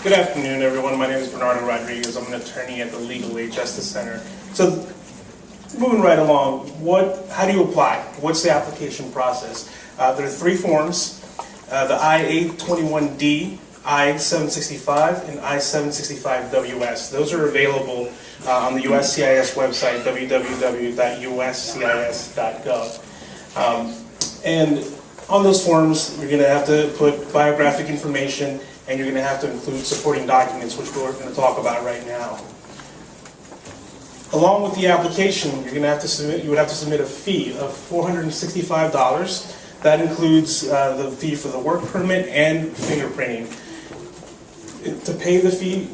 Good afternoon, everyone. My name is Bernardo Rodriguez. I'm an attorney at the Legal Aid Justice Center. So, moving right along, how do you apply? What's the application process? There are three forms, the I-821D, I-765, and I-765WS. Those are available on the USCIS website, www.uscis.gov. And on those forms, you're going to have to put biographic information, and you're going to have to include supporting documents, which we're going to talk about right now. Along with the application, you would have to submit a fee of $465. That includes the fee for the work permit and fingerprinting. To pay the fee,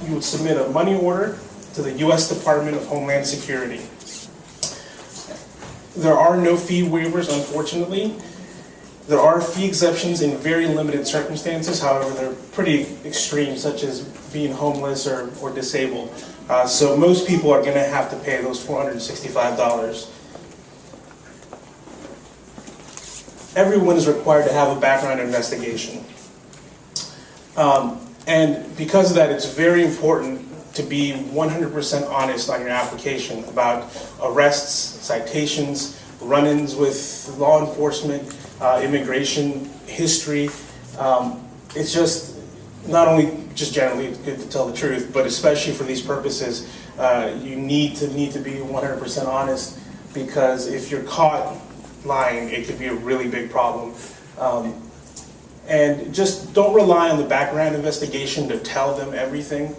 you would submit a money order to the U.S. Department of Homeland Security. There are no fee waivers, unfortunately. There are fee exceptions in very limited circumstances. However, they're pretty extreme, such as being homeless or disabled. So most people are going to have to pay those $465. Everyone is required to have a background investigation. And because of that, it's very important to be 100% honest on your application about arrests, citations, run-ins with law enforcement, immigration history. It's just not only just generally good to tell the truth, but especially for these purposes, you need to be 100% honest, because if you're caught lying, it could be a really big problem. And just don't rely on the background investigation to tell them everything.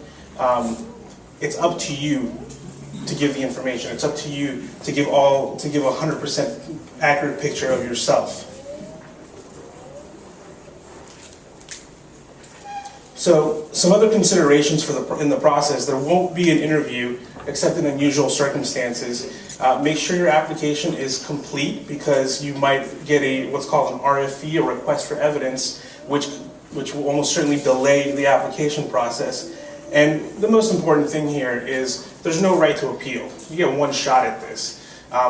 It's up to you to give the information. It's up to you to give a 100% accurate picture of yourself. So, some other considerations in the process: there won't be an interview except in unusual circumstances. Make sure your application is complete, because you might get what's called an RFE, a request for evidence, which will almost certainly delay the application process. And the most important thing here is there's no right to appeal. You get one shot at this.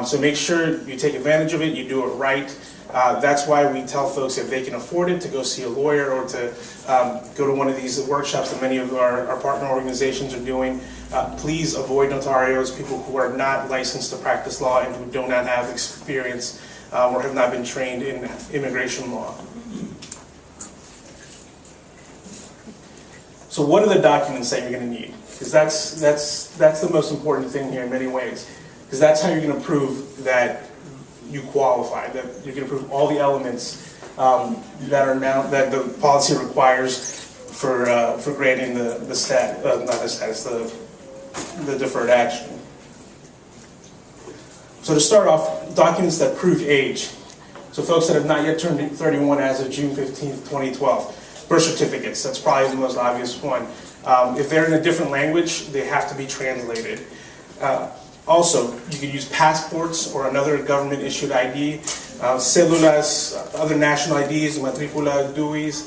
So make sure you take advantage of it, you do it right. That's why we tell folks, if they can afford it, to go see a lawyer or to go to one of these workshops that many of our partner organizations are doing. Please avoid notarios, people who are not licensed to practice law and who do not have experience or have not been trained in immigration law. So what are the documents that you're going to need? Because that's the most important thing here in many ways. Because that's how you're going to prove that you qualify, that you're going to prove all the elements that the policy requires for granting the deferred action. So to start off, documents that prove age. So folks that have not yet turned 31 as of June 15th, 2012. Birth certificates, that's probably the most obvious one. If they're in a different language, they have to be translated. Also, you can use passports or another government-issued ID, cédulas, other national IDs, matricula, DUIs,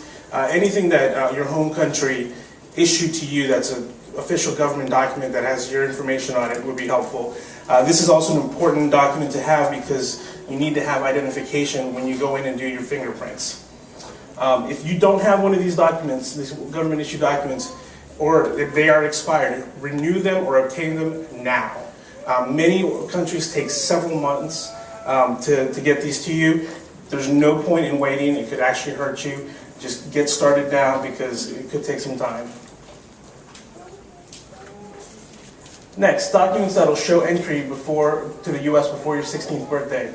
anything that your home country issued to you that's an official government document that has your information on it would be helpful. This is also an important document to have, because you need to have identification when you go in and do your fingerprints. If you don't have one of these documents, these government-issued documents, or if they are expired, renew them or obtain them now. Many countries take several months to get these to you. There's no point in waiting. It could actually hurt you. Just get started now, because it could take some time. Next, documents that will show entry to the U.S. before your 16th birthday.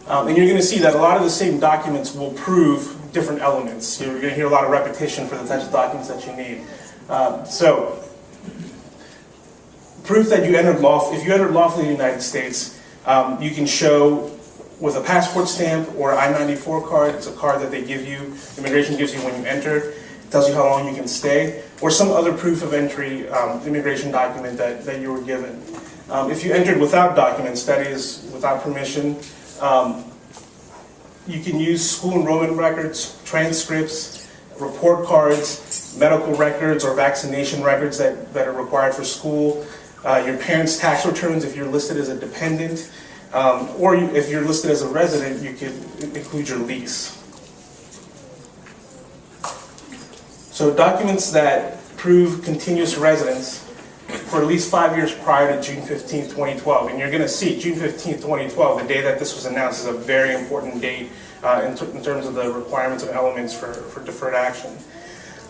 And you're going to see that a lot of the same documents will prove different elements. You're going to hear a lot of repetition for the types of documents that you need. So, proof that if you entered lawfully in the United States, you can show with a passport stamp or I-94 card. It's a card that they give you, immigration gives you when you enter. It tells you how long you can stay, or some other proof of entry immigration document that you were given. If you entered without documents, that is, without permission, you can use school enrollment records, transcripts, report cards, medical records or vaccination records that are required for school, your parents' tax returns if you're listed as a dependent, or if you're listed as a resident, you could include your lease. So documents that prove continuous residence for at least 5 years prior to June 15th, 2012. And you're going to see June 15th, 2012, the day that this was announced, is a very important date in terms of the requirements and elements for deferred action.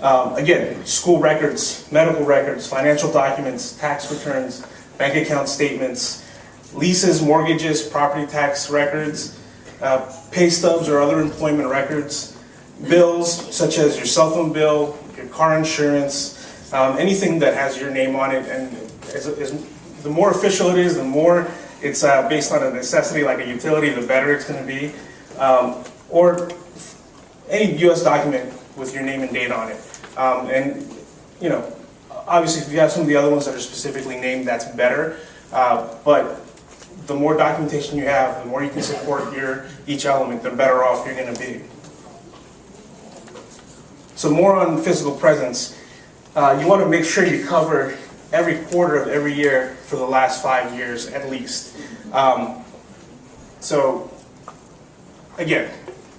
Again, school records, medical records, financial documents, tax returns, bank account statements, leases, mortgages, property tax records, pay stubs or other employment records, bills such as your cell phone bill, your car insurance, anything that has your name on it. And the more official it is, the more it's based on a necessity like a utility, the better it's going to be. Or any U.S. document with your name and date on it. And, you know, obviously if you have some of the other ones that are specifically named, that's better. But the more documentation you have, the more you can support each element, the better off you're going to be. So more on physical presence. You want to make sure you cover every quarter of every year for the last 5 years at least. So again,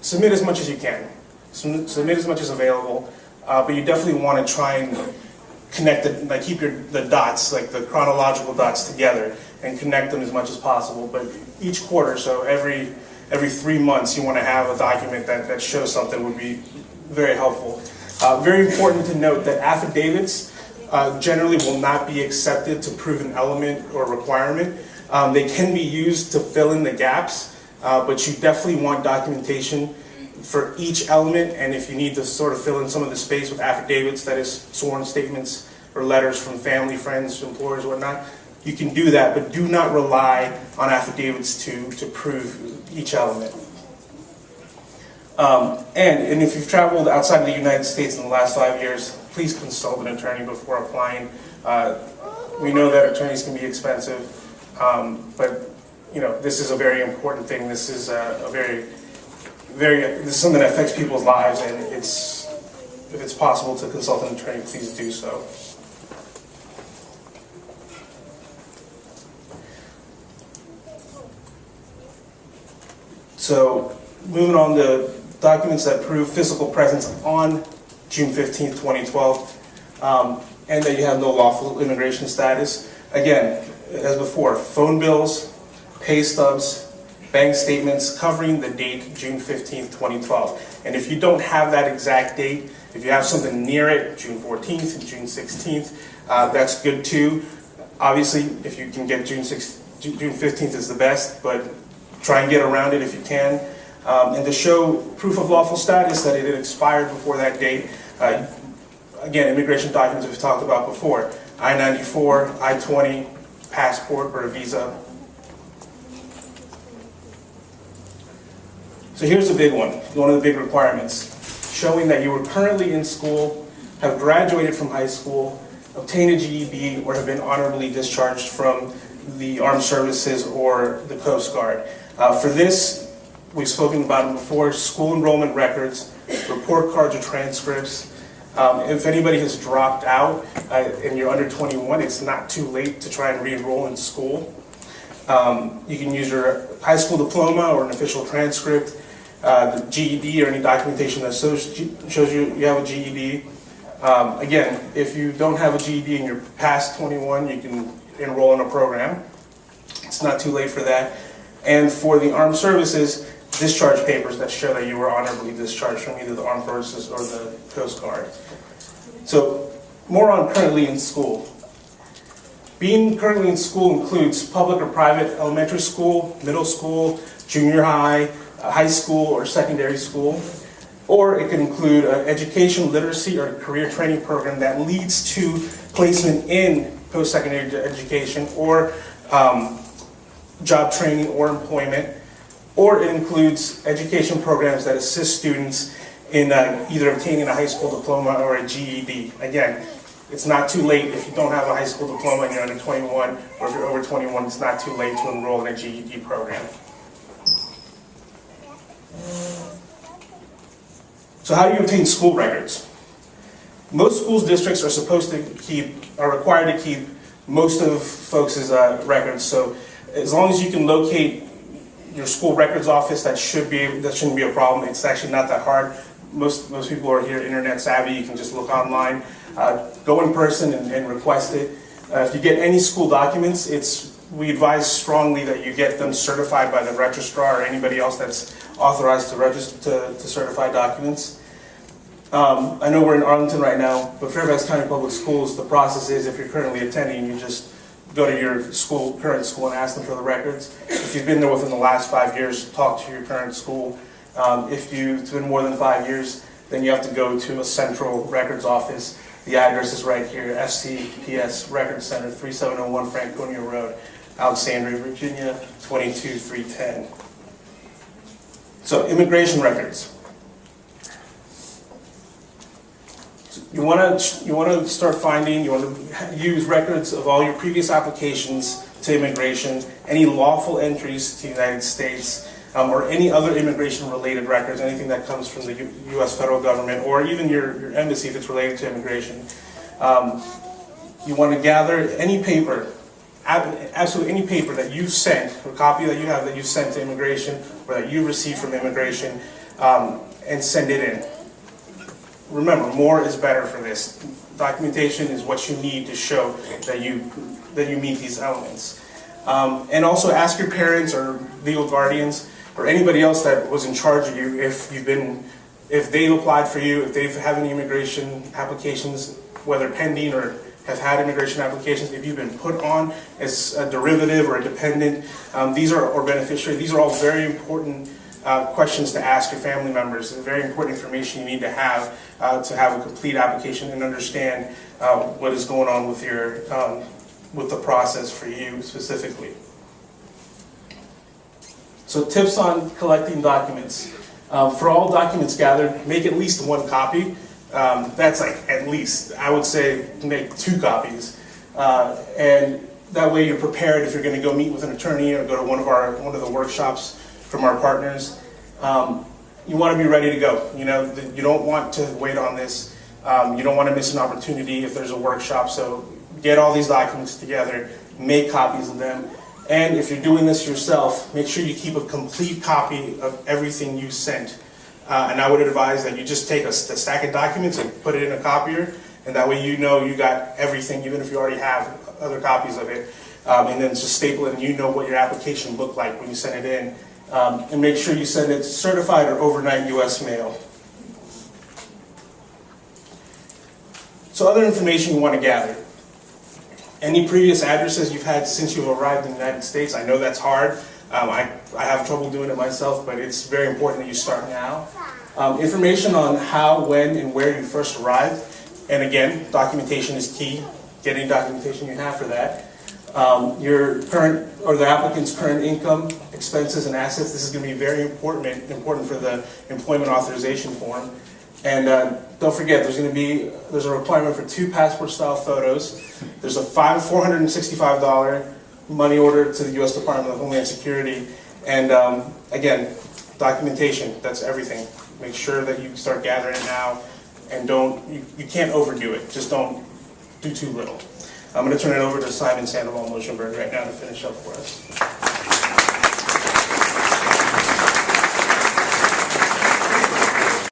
submit as much as you can. Submit as much as available, but you definitely want to try and connect keep the dots, like the chronological dots together, and connect them as much as possible. But each quarter, so every 3 months, you want to have a document that shows something would be very helpful. Very important to note that affidavits generally will not be accepted to prove an element or requirement. They can be used to fill in the gaps, but you definitely want documentation for each element, and if you need to sort of fill in some of the space with affidavits, that is sworn statements or letters from family, friends, employers, whatnot, you can do that, but do not rely on affidavits to prove each element. And if you've traveled outside of the United States in the last 5 years, please consult an attorney before applying. We know that attorneys can be expensive, but you know, this is a very important thing. This is this is something that affects people's lives, and if it's possible to consult an attorney, please do so. So, moving on to documents that prove physical presence on June 15th, 2012, and that you have no lawful immigration status. Again, as before, phone bills, pay stubs, bank statements covering the date June 15th, 2012. And if you don't have that exact date, if you have something near it, June 14th, June 16th, that's good too. Obviously, if you can get June 15th is the best, but try and get around it if you can. And to show proof of lawful status that it had expired before that date, again, immigration documents we've talked about before, I-94, I-20, passport or a visa. So here's the big one of the big requirements, showing that you were currently in school, have graduated from high school, obtained a GED, or have been honorably discharged from the armed services or the Coast Guard. For this, we've spoken about it before, school enrollment records, report cards or transcripts. If anybody has dropped out and you're under 21, it's not too late to try and re-enroll in school. You can use your high school diploma or an official transcript, the GED or any documentation that shows you have a GED. Again, if you don't have a GED and you're past 21, you can enroll in a program. It's not too late for that. And for the armed services, discharge papers that show that you were honorably discharged from either the armed forces or the Coast Guard. So, more on currently in school. Being currently in school includes public or private elementary school, middle school, junior high, high school, or secondary school. Or it can include an education, literacy, or career training program that leads to placement in post-secondary education or job training or employment. Or it includes education programs that assist students in either obtaining a high school diploma or a GED. Again, it's not too late if you don't have a high school diploma and you're under 21, or if you're over 21, it's not too late to enroll in a GED program. So how do you obtain school records? Most schools districts are required to keep most of folks' records. So as long as you can locate your school records office, that shouldn't be a problem. It's actually not that hard. most people are here internet savvy. You can just look online, go in person and request it. If you get any school documents, we advise strongly that you get them certified by the registrar or anybody else that's authorized to register to certify documents. I know we're in Arlington right now, but Fairfax County Public Schools, the process is if you're currently attending, you just go to your current school and ask them for the records. If you've been there within the last 5 years, talk to your current school. If it's been more than 5 years, then you have to go to a central records office. The address is right here, FCPS Records Center, 3701 Franconia Road, Alexandria, Virginia, 22310. So, immigration records. You want to start finding, you want to use records of all your previous applications to immigration, any lawful entries to the United States, or any other immigration-related records, anything that comes from the U.S. federal government, or even your embassy if it's related to immigration. You want to gather any paper, absolutely any paper that you've sent, or copy that you have that you've sent to immigration, or that you received from immigration, and send it in. Remember, more is better for this. Documentation is what you need to show that you meet these elements. And also ask your parents or legal guardians or anybody else that was in charge of you if they've applied for you, if they have any immigration applications, whether pending or have had immigration applications, if you've been put on as a derivative or a dependent, or beneficiary. These are all very important questions to ask your family members. It's very important information you need to have a complete application and understand what is going on with with the process for you specifically. So tips on collecting documents. For all documents gathered, make at least one copy. That's like at least, I would say make 2 copies. And that way you're prepared if you're going to go meet with an attorney or go to one of the workshops from our partners. You want to be ready to go. You don't want to wait on this. You don't want to miss an opportunity if there's a workshop. So get all these documents together, make copies of them, and if you're doing this yourself, make sure you keep a complete copy of everything you sent. And I would advise that you just take a stack of documents and put it in a copier, and that way you know you got everything, even if you already have other copies of it. And then just staple it, and you know what your application looked like when you sent it in. And make sure you send it certified or overnight U.S. mail. So other information you want to gather. Any previous addresses you've had since you've arrived in the United States. I know that's hard. I have trouble doing it myself, but it's very important that you start now. Information on how, when, and where you first arrived. And again, documentation is key. Get any documentation you have for that. Your current, or the applicant's current income, expenses, and assets. This is going to be very important for the employment authorization form. And don't forget, there's a requirement for 2 passport-style photos. There's a $465 money order to the U.S. Department of Homeland Security. And again, documentation, that's everything. Make sure that you start gathering it now, and you can't overdo it. Just don't do too little. I'm going to turn it over to Simon Sandoval Motionberg right now to finish up for us.